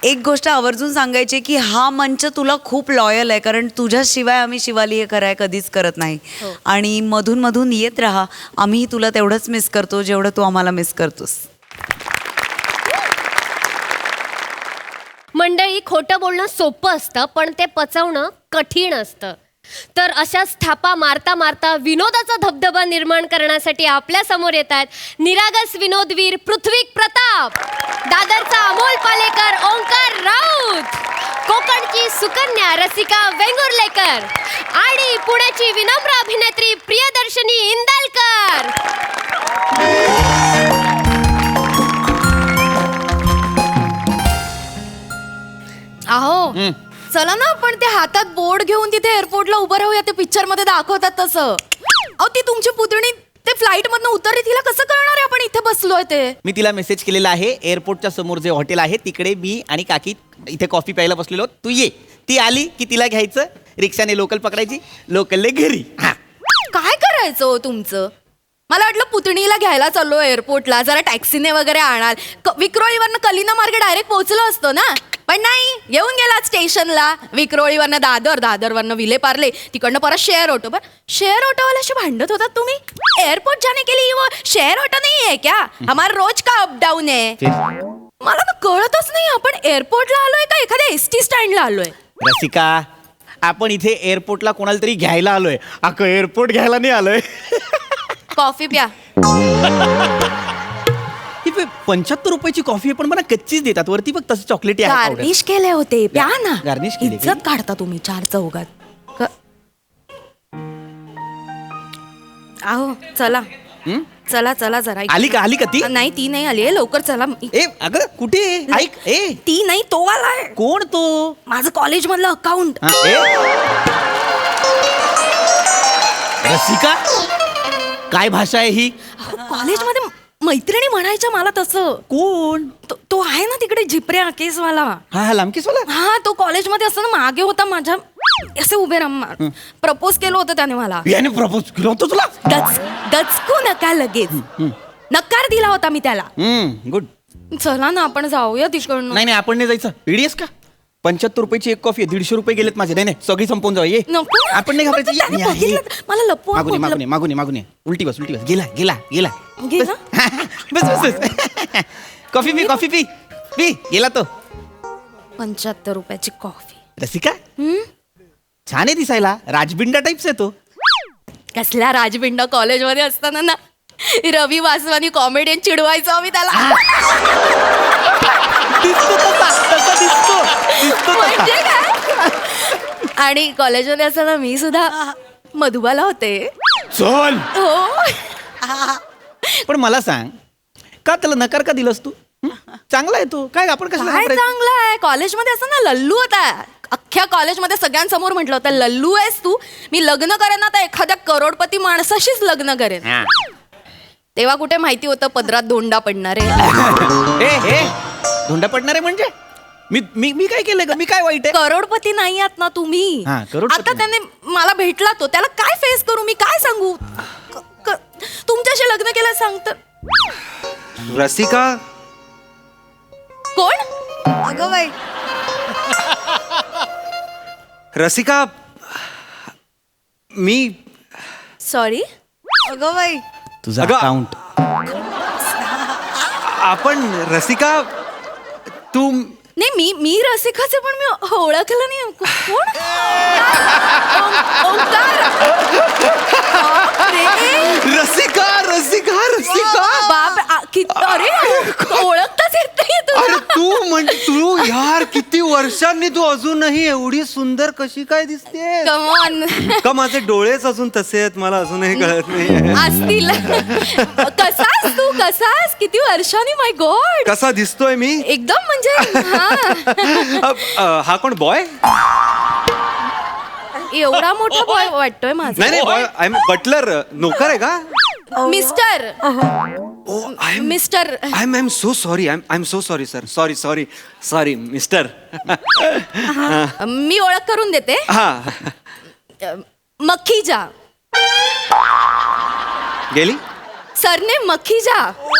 एक गोष्ट आवर्जून सांगायची की हा मंच तुला खूप लॉयल आहे, कारण तुझ्याशिवाय आम्ही शिवाली हे कराय कधीच करत नाही. आणि मधून मधून येत राहा. आम्ही तुला तेवढंच मिस करतो जेवढं तू आम्हाला मिस करतोस. मंडळी, खोटं बोलणं सोपं असतं पण ते पचवणं कठीण असतं. तर अशाच थापा मारता मारता विनोदाचा धबधबा निर्माण करण्यासाठी आपल्या समोर येत आहेत निरागस विनोदवीर पृथ्वीक प्रताप, दादरचा अमोल पालेकर, ओंकार राऊत, कोकणची सुकन्या रसिका वेंगुर्लेकर आणि पुण्याची विनम्र अभिनेत्री प्रियदर्शनी इंदालकर. अहो चला ना आपण ते हातात बोर्ड घेऊन तिथे एअरपोर्टला उभं राहूया. ते पिक्चर मध्ये दाखवतात तसं. अहो ती तुमची पुतणी ते फ्लाईट मधनं उतरली, तिला कसं कळणार आहे आपण इथे बसलोय ते? मी तिला मेसेज केलेला आहे, एअरपोर्टच्या समोर जे हॉटेल आहे तिकडे मी आणि काकी इथे कॉफी प्यायला बसलेलो, तू ये. ती आली की तिला घ्यायचं, रिक्षाने लोकल पकडायची, लोकलने घरी. हा, काय करायचं हो तुमचं? मला वाटलं पुतणीला घ्यायला चाललो एअरपोर्टला, जरा टॅक्सीने वगैरे आणाल. विक्रोळीवरनं कलिना मार्गे डायरेक्ट पोहोचलो असतो ना. पण नाही, येऊन गेला स्टेशनला. विक्रोळीवरनं दादर, दादरवरनं विले पार्ले, तिकडनं परत शेअर ऑटो. पण शेअर ऑटोवाल्याशी भांडत होतात तुम्ही. एअरपोर्ट जाने के लिए वो शेअर ऑटो नहीं है क्या? हमारा रोज का अपडाऊन है. मला तर कळतच नाही आपण एअरपोर्टला आलोय का एखाद्या एसटी स्टँडला आलोय. रसिका, आपण इथे एअरपोर्टला कोणाला तरी घ्यायला आलोय, अख्खं एअरपोर्ट घ्यायला नाही आलोय. कॉफी प्या. ही 75 रुपयाची कॉफी आहे, पण मला कच्चीच देतात. वरती बघ तसं चॉकलेटी आहे. गार्निश केले होते, प्या ना. गार्निश केले का? इज्जत काढता तुम्ही 4 चौघात. आहो चला. चला चला जरा. आली का ती? नाही ती नाही आली आहे, लवकर चला. ए अगं कुठे? ऐक, ए ती नाही, तो आलाय. कोण तो? माझं कॉलेज मधलं अकाउंट. रसिका, काय भाषा आहे ही? कॉलेजमध्ये मैत्रिणी म्हणायच्या मला तसं. कोण? तो आहे ना तिकडे झिपऱ्या केसवाला. हा लांबकेसवाला. हा, तो कॉलेजमध्ये असताना मागे होता माझ्या, असे उभे राहून प्रपोज केलं होतं त्याने मला. याने प्रपोज केलं होतं तुला? दचकू नका लगेच. नकार दिला होता मी त्याला. गुड. चला ना आपण जाऊया तिकडनं. नाही आपण नाही जायचं. इडीएस का? 75 रुपयाची एक कॉफी आहे, 150 रुपये गेलेत माझे. नाही सगळी संपवून जाऊ. ये नको. आपण नाही घाबरायचं. मला लपवा. मागून ये. उलटी बस. गेला. घे ना. बस. कॉफी पी. गेला तो. 75 रुपयाची कॉफी. रसिका, छान आहे दिसायला. राजबिंडा टाइप्स आहे तो. कसल्या राजबिंडा? कॉलेजमध्ये असताना ना रवी वासवानी कॉमेडियन चिडवायचो आम्ही त्याला. म्हणजे काय? आणि कॉलेजमध्ये असताना मी सुद्धा मधुबाला होते. चल. हो. पण मला सांग, का त्याला नकार का दिलंस तू? चांगला आहे तो. काय आपण कसं काय चांगलं आहे? कॉलेजमध्ये असताना लल्लू होता. अख्ख्या कॉलेजमध्ये सगळ्यांसमोर म्हटलं होतं, लल्लू आहेस तू. मी लग्न करेन ना तर एखाद्या करोडपती माणसाशीच लग्न करेन. तेव्हा कुठे माहिती होतं पदरात धोंडा पडणार आहे. धोंडा पडणार आहे म्हणजे? मी काय केलंय का? मी काय वाईट आहे? करोडपती नाही आहात ना तुम्ही. करोडपती आता त्याने मला भेटला तो, त्याला काय फेस करू मी? काय सांगू? तुमच्याशी लग्न केलं सांगत. रसिका, कोण? अगं बाई, रसिका, मी सॉरी. अगं बाई, तुझा अकाउंट. आपण रसिका, तू नाही मी रसिकाचे, पण मी ओळखलं नाही. कोण? ओंकार. रसिका. बाप. अरे ओळखताच येत नाही तुला. तू यार किती वर्षांनी तू अजूनही एवढी सुंदर कशी काय दिसते कमॉन का माझे डोळेच अजून तसे आहेत मला अजूनही कळत नाही असतील कसास तू कसास किती वर्षांनी माय गॉड कसा दिसतोय मी एकदम म्हणजे हा. हा कोण बॉय एवढा मोठा बॉय वाटतोय माझा नाही बॉय आय एम बटलर नोकर आहे का mister mister I am so sorry I am so sorry sir sorry mister मी ओळख करून देते हा मखीजा गेली सरने मखीजा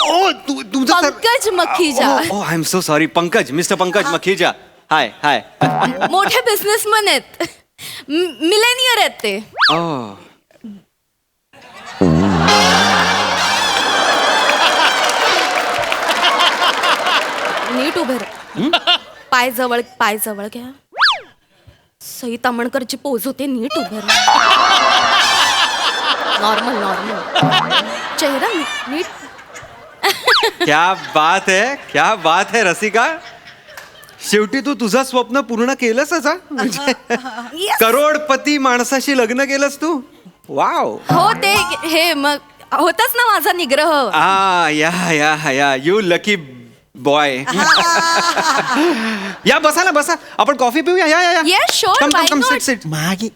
ओ तुमचं पंकज मखीजा ओ I am so sorry Pankaj mister Pankaj Makhija hi hi मोठे बिझनेसमॅन आहेत मिलेनियर आहेत ते नीट उभे राहा. पाय जवळ घ्या सई तामणकरची पोज होते नीट उभे नॉर्मल चेहरा नीट क्या बात है रसिका शेवटी तू तुझं स्वप्न पूर्ण केलंसच हा म्हणजे करोडपती माणसाशी लग्न केलंस तू वाव हो ते हे मग होताच ना माझा निग्रह या यू लकी बॉय या बसा ना बसा आपण कॉफी पिऊया या Yes, sure, why not? Sit मागे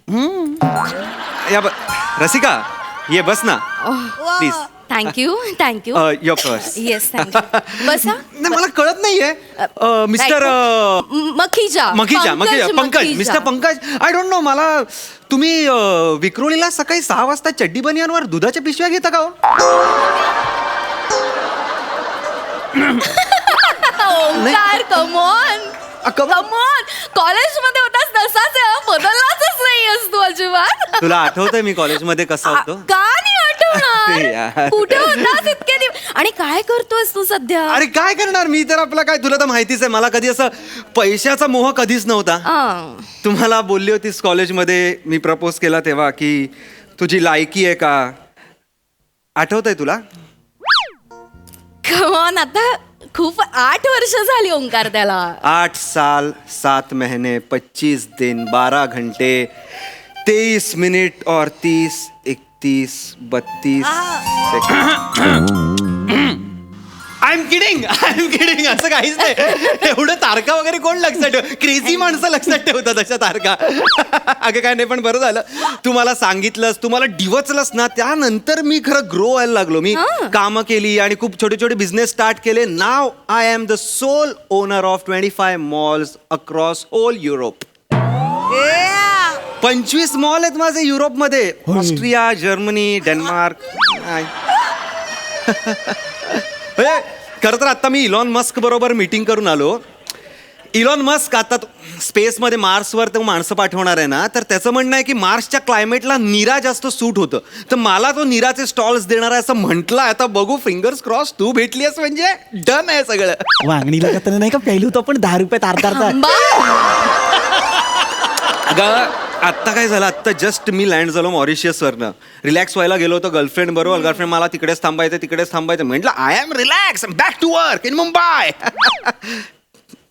या रसिका ये बस ना please thank you your first yes thank you बसा नाही मला कळत नाहीये Mister Makhija Pankaj mister Pankaj I don't know मला तुम्ही विक्रोळीला सकाळी 6 वाजता चड्डी बनियांवर दुधाच्या पिशव्या घेता का ओंकार कमॉन कॉलेजमध्ये होतास तसाच आहे, बदललाच नाहीयेस तू अजिबात तुला आठवतंय मी कॉलेजमध्ये कसा होतो का नाही आठवणार यार. कुठे होतास इतके दिवस आणि काय करतोयस तू सध्या अरे काय करणार मी तर आपला काय तुला तर माहितीच आहे मला कधी असं पैशाचा मोह कधीच नव्हता तुम्हाला बोलली होतीस कॉलेजमध्ये मी प्रपोज केला तेव्हा की तुझी लायकी आहे का आठवतंय तुला कमॉन आता खूप 8 वर्ष झाली ओंकार त्याला 8 साल 7 महीने 25 दिन 12 घंटे 23 मिनिट और 30 31 32 आय एम किडिंग असं काहीच नाही एवढं तारखा वगैरे कोण लक्षात ठेव क्रेझी माणसं लक्षात ठेवतात अशा तारखा अगं काय नाही पण बरं झालं तू मला सांगितलंस तू मला डिवचलंस ना त्यानंतर मी खरं ग्रो व्हायला लागलो मी कामं केली आणि खूप छोटे छोटे बिझनेस स्टार्ट केले नाव I am the sole owner of 25 malls across all Europe 25 mall आहेत माझे युरोपमध्ये ऑस्ट्रिया जर्मनी डेन्मार्क खरं तर आता मी इलॉन मस्क बरोबर मीटिंग करून आलो इलॉन मस्क आता स्पेसमध्ये मार्सवर तो माणसं पाठवणार आहे ना तर त्याचं म्हणणं आहे की मार्सच्या क्लायमेटला नीरा जास्त सूट होतं तर मला तो नीराचे स्टॉल्स देणार आहे असं म्हटलं आता बघू फिंगर्स क्रॉस तू भेटली आहेस म्हणजे डन आहे सगळं वांगणीला का नाही का प्यायलो होतो आपण 10 रुपये अर्धा अगं आत्ता काय झालं आत्ता जस्ट मी लँड झालो मॉरिशियसवरनं रिलॅक्स व्हायला गेलो होतो गर्लफ्रेंड बरोबर गर्लफ्रेंड मला तिकडेच थांबायचं म्हटलं I am relax back to work in Mumbai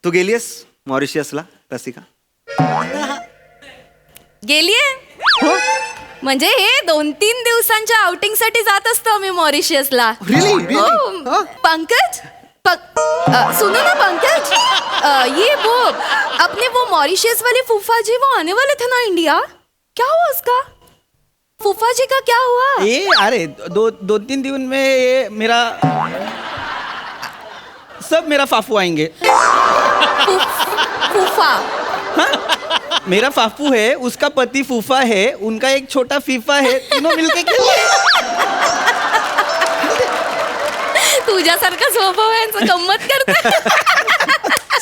तू गेलीयस मॉरिशियसला रसिका गेलीये म्हणजे हे 2-3 दिवसांच्या आउटिंग साठी जात असतो मी मॉरिशियसला Really? हो. पंकज सुनो ना पंकज ये वो अपने वो मॉरिशियस वाले फूफा जी वो आने वाले थे ना इंडिया क्या हुआ उसका फूफा जी का क्या हुआ ये अरे 2-3 दिन में ये मेरा सब मेरा फाफू आएंगे फूफा मेरा फाफू है उसका पति फूफा है उनका एक छोटा फीफा है तीनों मिलके तुझ्यासारखा स्वभाव आहे यांचा गंमत करत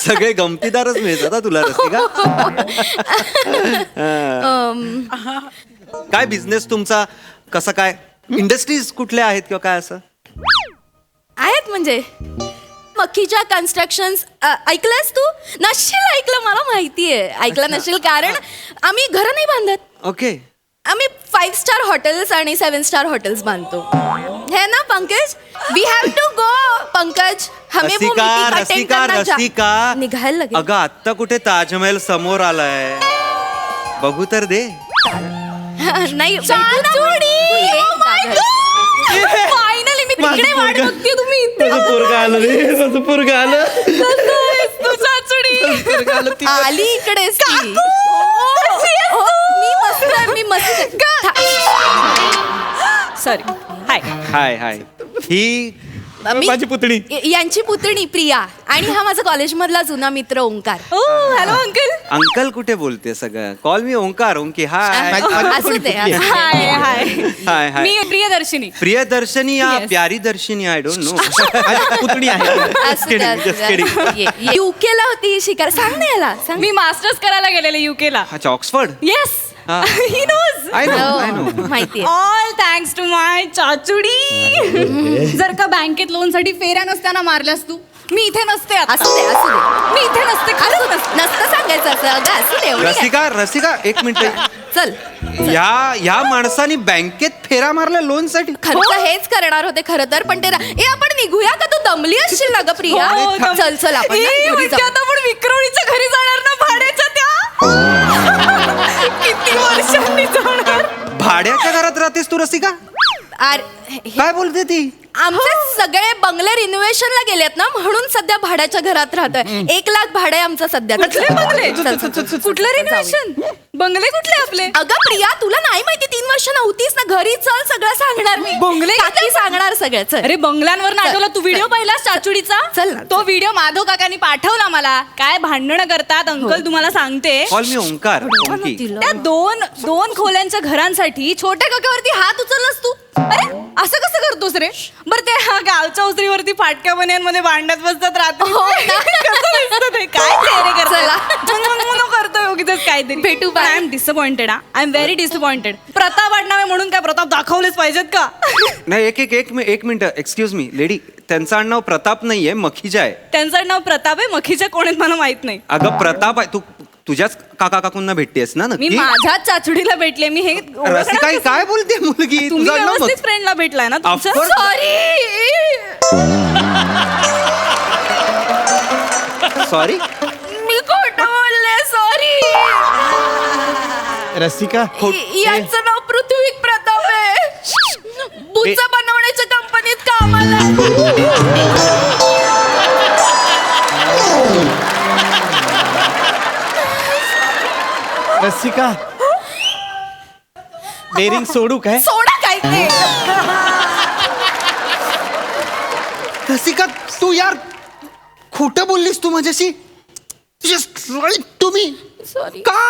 सगळे गमतीदारच मिळतात हा तुला रसिका काय बिझनेस तुमचा कसा काय इंडस्ट्रीज कुठल्या आहेत किंवा काय असं आहेत म्हणजे मखीजा कन्स्ट्रक्शन्स ऐकलंस तू नशील ऐकलं मला माहितीये ऐकलं नशील कारण आम्ही घर नाही बांधत ओके आम्ही 5 स्टार हॉटेल्स आणि 7 स्टार हॉटेल्स बांधतो है ना Pankaj. We have to go Pankaj. हमें वो रसिका meeting attend रसिका करना जा- रसिका निघायला लागेल. अगं आत्ता कुठे ताजमहल समोर आलाय, बघू तर दे. नाही फायनली मी तिकडे वाट बघते तुम्ही माझं पोरगं आलं रे, माझं पोरगं आलं. आली इकडेच ती. मी मस्त सॉरी. हाय हाय हाय. ही माझी पुतणी. यांची पुतणी प्रिया आणि हा माझा कॉलेज मधला जुना मित्र ओंकार. Hello uncle. अंकल कुठे बोलते सगळं. कॉल मी ओंकार. ओंकी हाय असू दे हाय हाय. हाय हाय. मी प्रियदर्शिनी. प्रियदर्शनी या Yes. प्यारी दर्शनी आय डोंट नो. पुतणी आहे. युके ला होती ही शिकार. सांग ना याला सांग. मी मास्टर्स करायला गेलेले युकेला. अच्छा ऑक्सफर्ड. येस हा. He knows. I know I know. माहिती ऑल थँक्स टू माय चाचुडी. जर का बँकेत लोन साठी फेऱ्या नसताना मारल्यास तू, मी इथे नसते आता. असू दे असू दे. मी इथे नसते खरंच नसते. नसतं सांगायचं असं. अगं असू दे एवढी काय. रसिका रसिका एक मिनिट. चल या माणसाने बँकेत फेरा मारला लोन साठी. खर्च हेच करणार होते खरं तर पण ते आपण निघूया का. तू दमली असशील ना ग प्रिया. हो, चल चल आपण ना घरी म्हणजे जाऊ. आता पण विक्रोळीच्या घरी जाणार ना भाड्याच्या त्या. किती वर्षांनी जाणार. भाड्याच्या घरात राहतेस तू रसिका. काय बोलते ती. आमचे सगळे बंगले रिनोव्हेशनला गेलेत ना म्हणून सध्या भाड्याच्या घरात राहतोय. 1 लाख भाडं आहे आमचं सध्या. कुठले बंगले? चल, चल, चल, चल. कुठलं रिनोव्हेशन? बंगले कुठले आपले? अगं प्रिया तुला नाही माहिती 3 वर्ष नव्हतीस ना घरी. चल सगळं सांगणार मी. बंगले काकी सांगणार सगळं. चल अरे बंगल्यांवर आठवला तू व्हिडिओ पाहिला चाचुडीचा. चल ना, तो व्हिडिओ माधव काकांनी पाठवला मला. काय भांडणं करतात अंकल तुम्हाला सांगते. कॉल मी ओंकार. ओंकी. त्या दोन खोल्यांच्या घरांसाठी छोट्या काकावरती हात उचललास तू. अरे असं कसं करतोस रे. बरं ते गावच्या उतरीवरती फाटक्या बन्यांमध्ये भांडत बसतात रात्री. हो ना. कसं दिसतं ते. काय चेहरे चला. करतोय उगीचच काहीतरी. भेटू, I am disappointed. I am very disappointed. Pratap आडनावे म्हणून काय प्रताप दाखवलेच पाहिजेत का. नाही एक मिनिट एक्सक्यूज मी लेडी. त्यांचं आडनाव प्रताप नाहीये मखीजा आहे. त्यांचं नाव प्रताप आहे. मखीच्या कोण आहेत मला माहित नाही. अगं प्रताप आहे. तू तुझ्याच काका काकूंना भेटतेस ना मी नक्की. माझ्याच चाचुडीला भेटले. मी हे रसिका काय बोलते मुलगी. तुम्ही तुझं आडनाव व्यवस्थित फ्रेंडला भेटलाय ना तुमच्या. Of course. सॉरी. मी खोटं बोलले. सॉरी. रसिका यांचं नाव पृथ्वी प्रताप आहे. बुचा बनवण्याच्या कंपनीत कामाला आहे. रसिका डेअरिंग सोडू काय. सोडा काय ते. रसिका तू यार खोटं बोललीस तू माझ्याशी. तुम्ही सॉरी. का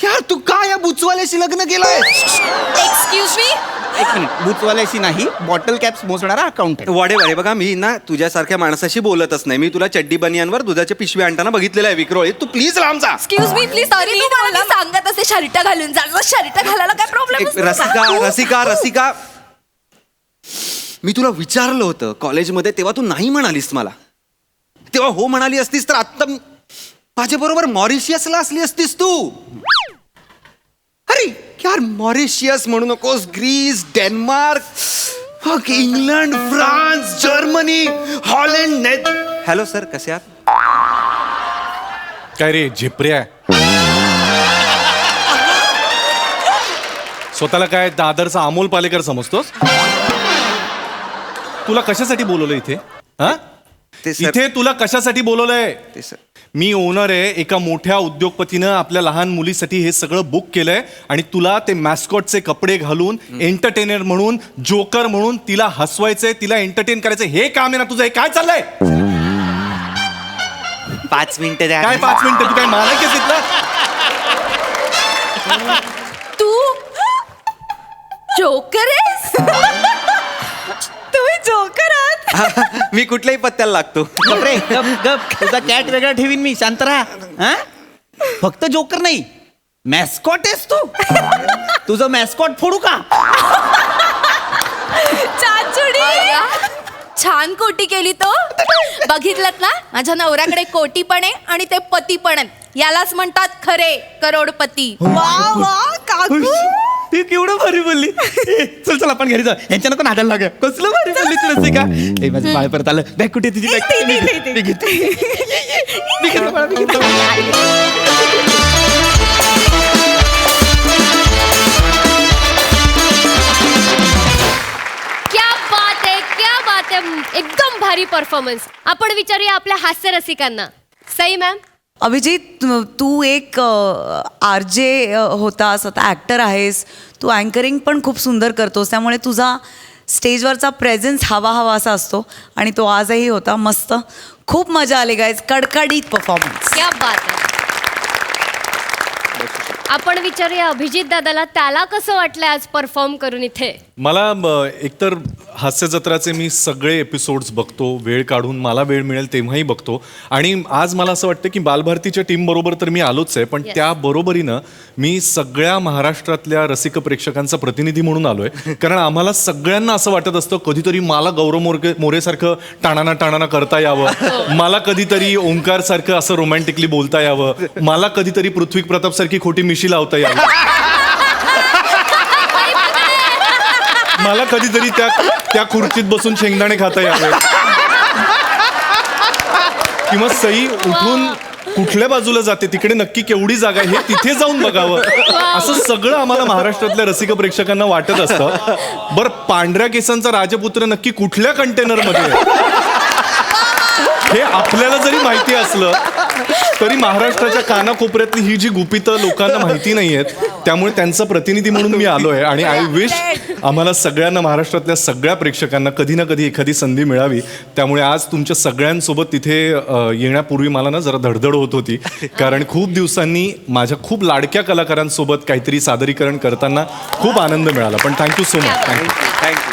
यार तू का या बुचवाल्याशी लग्न केलंय. Excuse me. एक मिनिट. बुचवाल्याशी नाही बॉटल कॅप्स मोजणारा अकाउंटंट. वाडे बघा मी ना तुझ्यासारख्या माणसाशी बोलतच नाही. मी तुला चड्डी बनियांवर दुधाच्या पिशवी आणताना बघितलेलं आहे विक्रोळीत. तू प्लीज लांब जा. Excuse me please. सॉरी तू मला सांगत असे शर्ट घालून जा. शर्ट घालायला काय प्रॉब्लेम. रसिका मी तुला विचारलं होतं कॉलेजमध्ये तेव्हा तू नाही म्हणालीस मला. तेव्हा हो म्हणाली असतीस तर आत्ता माझ्या बरोबर मॉरिशियसला असली असतीस तू. अरे यार मॉरिशियस म्हणू नकोस. Greece Denmark England France Germany Holland hello sir कसे आहात. काय रे झिपऱ्या. स्वतःला काय दादरचा अमोल पालेकर समजतोस. तुला कशासाठी बोलवलं इथे. हा ते सर इथे तुला कशासाठी बोलवलंय. ते सर मी ओनर आहे. एका मोठ्या उद्योगपतीनं आपल्या लहान मुलीसाठी हे सगळं बुक केलंय आणि तुला ते मॅस्कॉटचे कपडे घालून एंटरटेनर म्हणून जोकर म्हणून तिला हसवायचंय तिला एंटरटेन करायचं हे काम आहे ना तुझं. हे काय चाललंय. 5 मिनिटं द्या. काय 5 मिनिटं. तू काय मालक आहेस इथला. तू जोकर आहेस. तुम्ही जोकर आहात. मी कुठल्याही पत्त्याला लागतो. गप रे गप गप. तुझा कॅट वेगळा ठेवीन मी. शांत राहा. हा फक्त जोकर नाही मॅस्कॉट आहेस तू. तुझं मॅस्कॉट फोडू का. चाचुडी छान कोटी केली तो. बघितलं ना माझ्या नवऱ्याकडे कोटी पण आहे आणि ते पती पण आहेत. यालाच म्हणतात खरे करोडपती. वा वा काकू ती केवढं भारी बोलली चल चल आपण घरी जाऊ यांच्या नको नादाला लागा कसलं भारी बोलली तू रसिका ए माझं बाळ परत आलं बॅग कुठे तुझी बॅग मी घेतो. मी घेतो बाळा, मी घेतो. क्या बात आहे, क्या बात आहे, एकदम भारी परफॉर्मन्स. आपण विचारूया आपल्या हास्य रसिकांना. सई मॅम, अभिजित, तू एक आरजे होतास, आता ॲक्टर आहेस, तू अँकरिंग पण खूप सुंदर करतोस, त्यामुळे तुझा स्टेजवरचा प्रेझेन्स हवा हवा असा असतो आणि तो आजही होता. मस्त, खूप मजा आली गाईज, कडकडीत परफॉर्मन्स. क्या बात आहे. आपण विचारूया अभिजित दादाला, त्याला कसं वाटलंय आज परफॉर्म करून इथे. मला एकतर हास्य जत्राचे मी सगळे एपिसोड्स बघतो, वेळ काढून मला वेळ मिळेल तेव्हाही बघतो. आणि आज मला असं वाटतं की बालभारतीच्या टीम बरोबर तर मी आलोच आहे, पण Yes. त्या बरोबरीनं मी सगळ्या महाराष्ट्रातल्या रसिक प्रेक्षकांचा प्रतिनिधी म्हणून आलोय. कारण आम्हाला सगळ्यांना असं वाटत असतं कधीतरी मला गौरव मोरेसारखं टाणाना टाणाना करता यावं, मला कधीतरी ओंकार सारखं असं रोमॅन्टिकली बोलता यावं, मला कधीतरी पृथ्वी प्रताप सारखी खोटी मिशी लावता यावी, मला कधीतरी त्या खुर्चीत बसून शेंगदाणे खाता यावे, किंवा सई उठून कुठल्या बाजूला जाते तिकडे नक्की केवढी जागा आहे हे तिथे जाऊन बघावं, असं सगळं आम्हाला महाराष्ट्रातल्या रसिक प्रेक्षकांना वाटत असतं. बरं, पांढऱ्या केसांचा राजपुत्र नक्की कुठल्या कंटेनरमध्ये आहे हे आपल्याला जरी माहिती असलं तरी महाराष्ट्राच्या कानाकोपऱ्यातली ही जी गुपितं लोकांना माहिती नाही आहेत, त्यामुळे त्यांचा प्रतिनिधी म्हणून मी आलो आहे. आणि आय विश आम्हाला सगळ्यांना, महाराष्ट्रातल्या सगळ्या प्रेक्षकांना कधी ना कधी एखादी संधी मिळावी. त्यामुळे आज तुमच्या सगळ्यांसोबत तिथे येण्यापूर्वी मला ना जरा धडधड होत होती, कारण खूप दिवसांनी माझ्या खूप लाडक्या कलाकारांसोबत काहीतरी सादरीकरण करताना खूप आनंद मिळाला. पण thank you so much.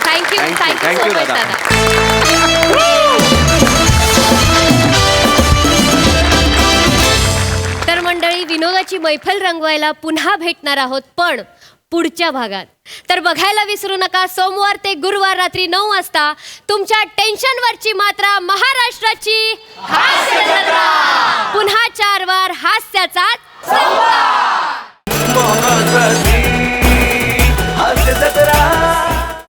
Thank you thank you दादा. तर मंडळी, विनोदाची मैफल रंगवायला पुन्हा भेटणार आहोत, पण पुढच्या भागात. तर बघायला विसरू नका, सोमवार ते गुरुवार रात्री 9 वाजता तुमच्या टेन्शनवरची मात्रा, महाराष्ट्राची हास्य जत्रा. पुन्हा 4 वार हास्याचा